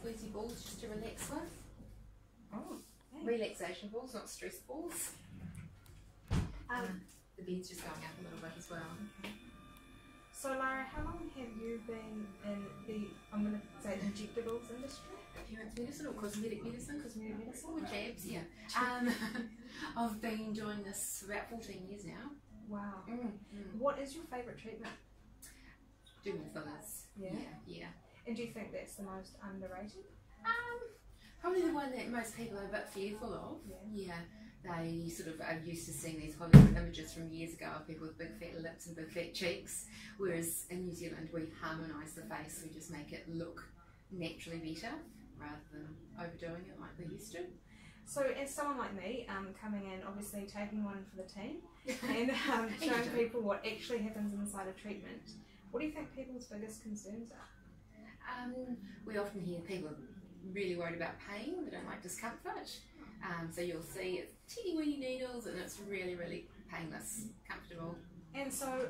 squeezy balls just to relax with. Oh, thanks. Relaxation balls, not stress balls. The bed's just going up a little bit as well. Okay. So Lara, how long have you been in the, I'm going to say, injectables industry? Appearance medicine or cosmetic medicine? Cosmetic medicine with jabs, yeah. I've been doing this for about 14 years now. Wow. What is your favourite treatment? Doing fillers. Yeah. And do you think that's the most underrated? Probably the one that most people are a bit fearful of. Yeah. They sort of are used to seeing these Hollywood images from years ago of people with big fat lips and big fat cheeks, whereas in New Zealand we harmonise the face, we just make it look naturally better rather than overdoing it like they used to. So as someone like me, coming in, obviously taking one for the team and showing people what actually happens inside a treatment, what do you think people's biggest concerns are? We often hear people really worried about pain, they don't like discomfort. So you'll see it's teeny weeny needles and it's really, really painless, comfortable. And so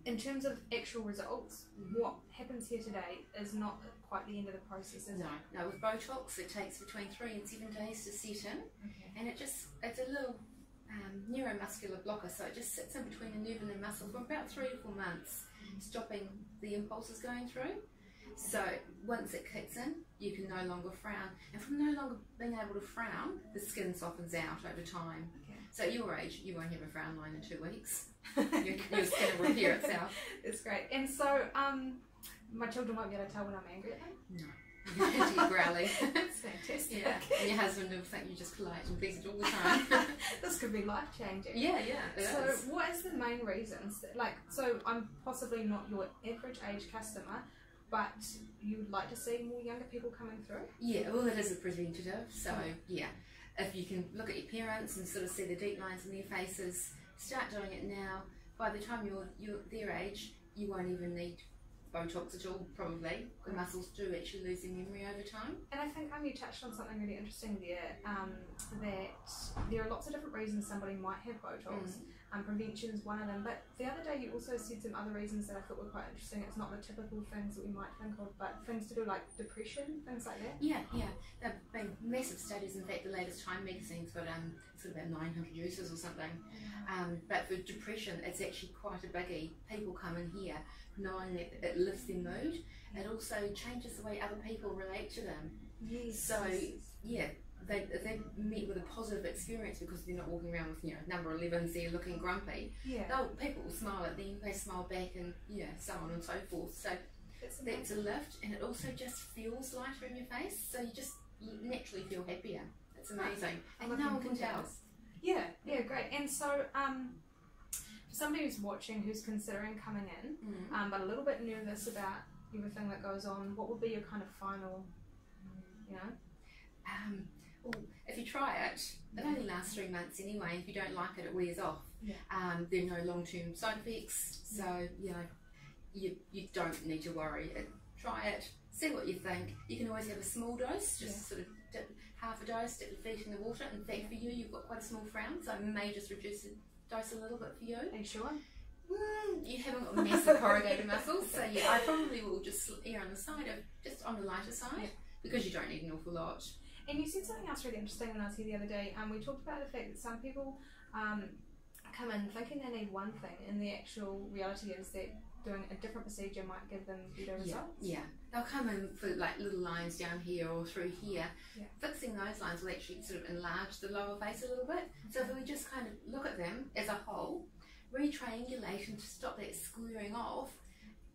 in terms of actual results, what happens here today is not quite the end of the process, is it? No, with Botox it takes between 3 and 7 days to set in, and it's a little neuromuscular blocker, so it just sits in between the nerve and the muscle for about 3 to 4 months, stopping the impulses going through. So once it kicks in, you can no longer frown, and from no longer being able to frown, the skin softens out over time. So at your age, you won't have a frown line in 2 weeks. Your skin will repair itself. It's great. And so my children won't be able to tell when I'm angry at them? No. You're going to get growly. That's fantastic. Yeah. And your husband will think you're just polite and pleasant all the time. This could be life changing. Yeah. So what is the main reasons that, so I'm possibly not your average age customer, but you'd like to see more younger people coming through? Yeah, well, it is a preventative, so yeah. If you can look at your parents and sort of see the deep lines in their faces, start doing it now. By the time you're their age, you won't even need Botox at all, probably. The muscles do actually lose their memory over time. And I think you touched on something really interesting there, that there are lots of different reasons somebody might have Botox. Prevention is one of them, but the other day you also said some other reasons that I thought were quite interesting. It's not the typical things that we might think of, but things to do like depression, things like that. Yeah. There have been massive studies. In fact, the latest Time magazine's got sort of about 900 uses or something. But for depression, it's actually quite a biggie. People come in here knowing that it lifts their mood. It also changes the way other people relate to them. So yeah. They meet with a positive experience because they're not walking around with number 11s there looking grumpy. People will smile at them, they smile back, and so on and so forth. So that's a lift, and it also just feels lighter in your face, so you just naturally feel happier. It's amazing, and no one can tell. Yeah, great. And so for somebody who's watching, who's considering coming in, but a little bit nervous about everything that goes on, what would be your kind of final, well, if you try it, it only lasts 3 months anyway. If you don't like it, it wears off. There are no long-term side effects, so you don't need to worry. Try it, see what you think. You can always have a small dose, just sort of dip half a dose, dip your feet in the water. In fact, for you, you've got quite a small frown, so I may just reduce the dose a little bit for you. Are you sure? You haven't got massive corrugated muscles, so I probably will just err on the side of just on the lighter side, because you don't need an awful lot. And you said something else really interesting when I was here the other day. We talked about the fact that some people come in thinking they need one thing, and the actual reality is that doing a different procedure might give them better results. Yeah, they'll come in for like little lines down here or through here. Fixing those lines will actually sort of enlarge the lower face a little bit. So if we just kind of look at them as a whole, retriangulate and to stop that squaring off,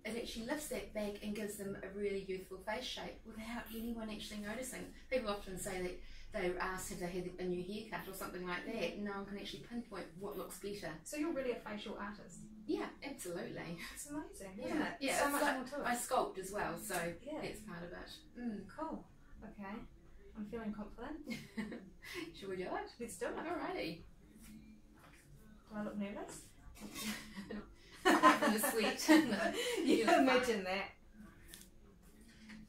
it actually lifts that back and gives them a really youthful face shape without anyone actually noticing. People often say that they're asked if they had a new haircut or something like that. No one can actually pinpoint what looks better. So you're really a facial artist? Yeah, absolutely. It's amazing, isn't it? Yeah, so much more to it. I sculpt as well, so that's part of it. Cool. Okay. I'm feeling confident. Should we do it? Let's do it. Alrighty. Do I look nervous? From the sweat. You can imagine that.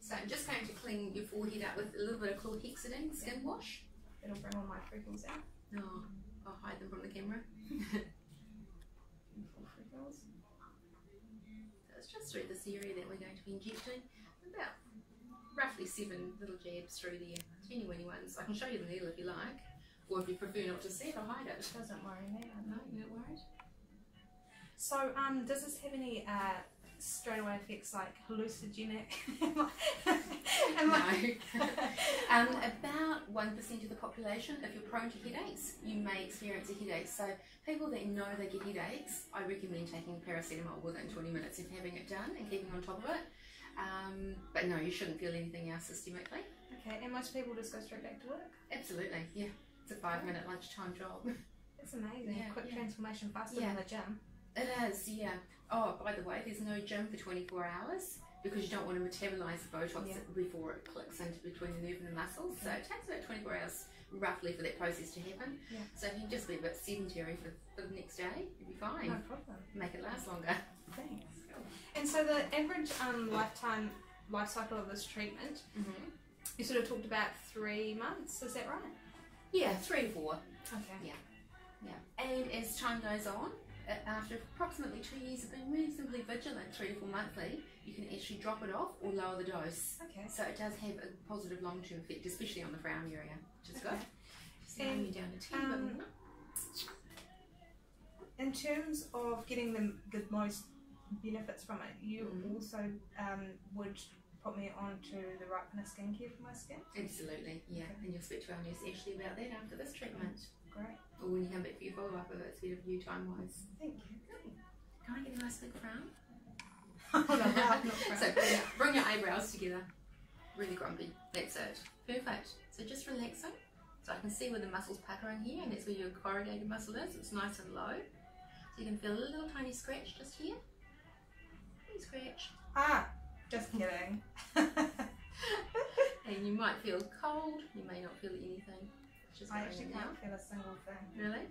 So I'm just going to clean your forehead up with a little bit of chlorhexidine skin wash. It'll bring all my freckles out. No, I'll hide them from the camera. Beautiful freckles. So it's just through this area that we're going to be injecting. About roughly 7 little jabs through there, teeny weeny ones. I can show you the needle if you like, or if you prefer not to see it, I'll hide it. Doesn't worry me. No, you're not worried. So, does this have any straight away effects like hallucinogenic? No. About 1% of the population, if you're prone to headaches, you may experience a headache. So people that know they get headaches, I recommend taking paracetamol within 20 minutes of having it done and keeping on top of it. But no, you shouldn't feel anything else systemically. Okay, and most people just go straight back to work? Absolutely, yeah. It's a 5-minute lunchtime job. It's amazing. Yeah, Quick transformation, faster than the gym. It is, yeah. Oh, by the way, there's no gym for 24 hours because you don't want to metabolise the Botox before it clicks into between the nerve and the muscles. So it takes about 24 hours roughly for that process to happen. Yeah. So if you can just be a bit sedentary for the next day, you'll be fine. No problem. Make it last longer. Thanks. And so the average life cycle of this treatment, you sort of talked about 3 months, is that right? Yeah, 3 to 4. Okay. Yeah. Yeah. And as time goes on, after approximately 2 years of being reasonably vigilant, 3 to 4 monthly, you can actually drop it off or lower the dose. Okay. So it does have a positive long-term effect, especially on the frown area, which is good. Just slowing you down a teeny bit more. In terms of getting the most benefits from it, you also would put me onto the right kind of skincare for my skin? Absolutely, yeah. Okay. And you'll speak to our nurse Ashley about that after this treatment. Great. Or when you come back for your follow-up if it's better for you time-wise. Thank you. Good. Can I get a nice big frown? Oh no, I'm not frown. So bring your eyebrows together. Really grumpy. That's it. Perfect. So just relaxing. So I can see where the muscle's puckering here, and that's where your corrugated muscle is. It's nice and low. So you can feel a little tiny scratch just here. Scratch. Ah, just kidding. And you might feel cold, you may not feel anything. I actually can't feel a single thing. Really?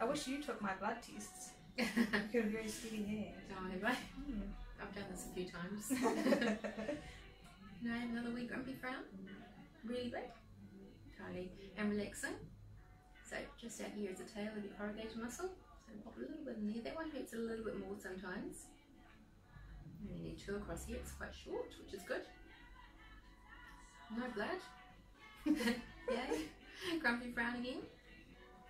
I wish you took my blood tests. You got a very steady hand. Oh, have I? I've done this a few times. No, another wee grumpy frown. Really big. Tiny. And relaxing. So just out here is the tail of your corrugator muscle. So pop a little bit in there. That one hurts a little bit more sometimes. You only need 2 across here, it's quite short, which is good. No blood. Yay. Grumpy frown again.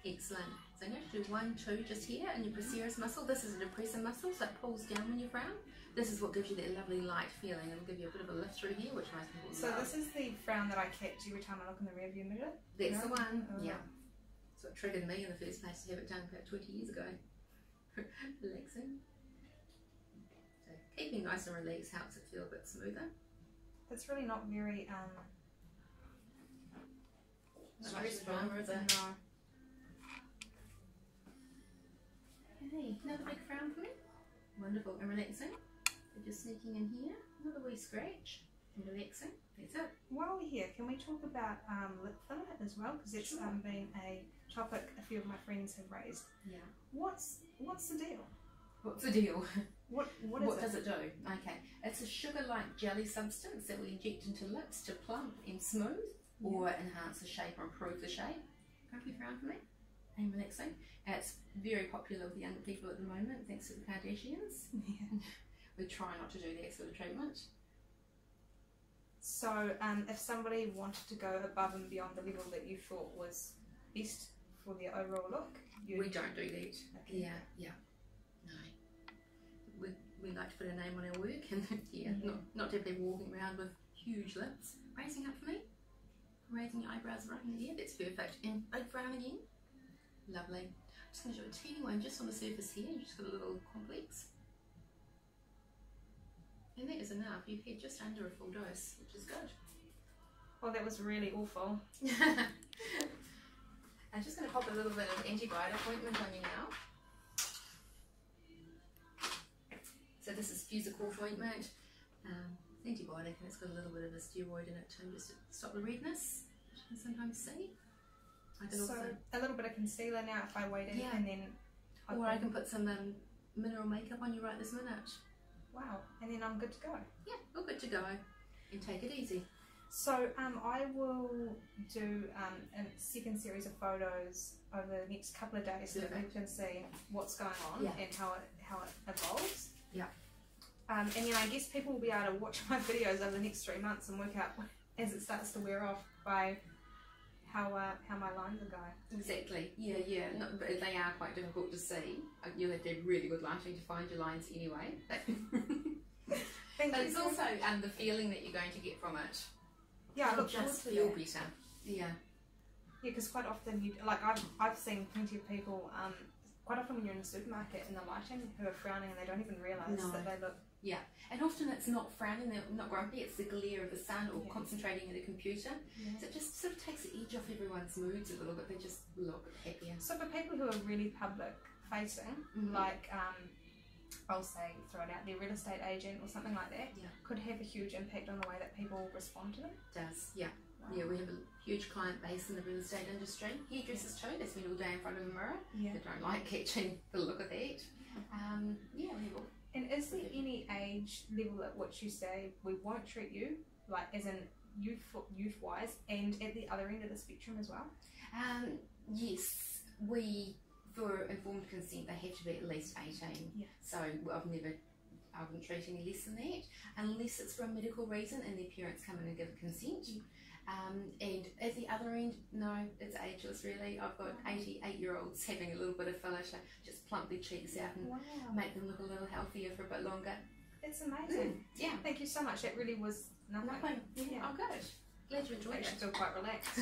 Excellent. So I'm going to do 1, 2 just here in your procerus muscle. This is a depressor muscle, so it pulls down when you frown. This is what gives you that lovely light feeling. It'll give you a bit of a lift through here, which most people love. So this is the frown that I catch every time I look in the rearview mirror? That's the one, yeah. So it triggered me in the first place to have it done about 20 years ago. Relaxing. So keeping nice and relaxed helps it feel a bit smoother. It's really not very stressful, is it? No. Hey, another big frown for me. Wonderful and relaxing. So just sneaking in here, another wee scratch and relaxing. That's it. While we're here, can we talk about lip filler as well? Because it's been a topic a few of my friends have raised. Yeah. What's the deal? What's the deal? What does it do? Okay, it's a sugar-like jelly substance that we inject into lips to plump and smooth or enhance the shape or improve the shape. Grumpy frown for me. And relaxing. It's very popular with younger people at the moment, thanks to the Kardashians. Yeah. We try not to do that sort of treatment. So, if somebody wanted to go above and beyond the level that you thought was best for their overall look, we don't do that. Okay. Yeah. No. We like to put a name on our work, and not to have people walking around with huge lips. Raising up for me. Raising your eyebrows right in the air. That's perfect. And big frown again. Lovely. I'm just going to do a teeny one just on the surface here. You just got a little complex. And that is enough. You've had just under a full dose, which is good. Well, that was really awful. I'm just going to pop a little bit of antibiotic ointment on you now. So this is Fusicorp ointment. It's antibiotic, and it's got a little bit of a steroid in it too, just to stop the redness, which you can sometimes see. I can also a little bit of concealer now if I wait in, and then I can put some mineral makeup on you right this minute. Wow, and then I'm good to go. Yeah, all good to go. And take it easy. So I will do a second series of photos over the next couple of days so that we can see what's going on and how it evolves. Yeah. And then I guess people will be able to watch my videos over the next 3 months and work out as it starts to wear off by how my lines are going. Exactly. Yeah. But they are quite difficult to see. You have to have really good lighting to find your lines anyway. But it's also the feeling that you're going to get from it. Yeah, I look just forward to feel that. better. Yeah. Yeah, because quite often I've seen plenty of people. Quite often when you're in the supermarket in the lighting, who are frowning and they don't even realise that they look. Yeah, and often it's not frowning, they're not grumpy, it's the glare of the sun or concentrating on the computer. Yeah. So it just sort of takes the edge off everyone's moods a little bit, they just look happier. So for people who are really public facing, like I'll say, throw it out, their real estate agent or something like that, could have a huge impact on the way that people respond to them. It does, yeah. Wow. Yeah, we have a huge client base in the real estate industry. Hairdressers too, they spend all day in front of a mirror. They don't like catching the look of that. We have all. And is there any age level at which you say we won't treat you, like as in youth-wise, and at the other end of the spectrum as well? Yes, for informed consent, they have to be at least 18. Yeah. So I wouldn't treat any less than that, unless it's for a medical reason and their parents come in and give consent. And at the other end, no, it's ageless really. I've got 88-year-olds having a little bit of filler to just plump their cheeks out and make them look a little healthier for a bit longer. It's amazing. Yeah. Thank you so much. That really was nothing. Yeah. Oh, good. Glad you enjoyed it. I feel quite relaxed.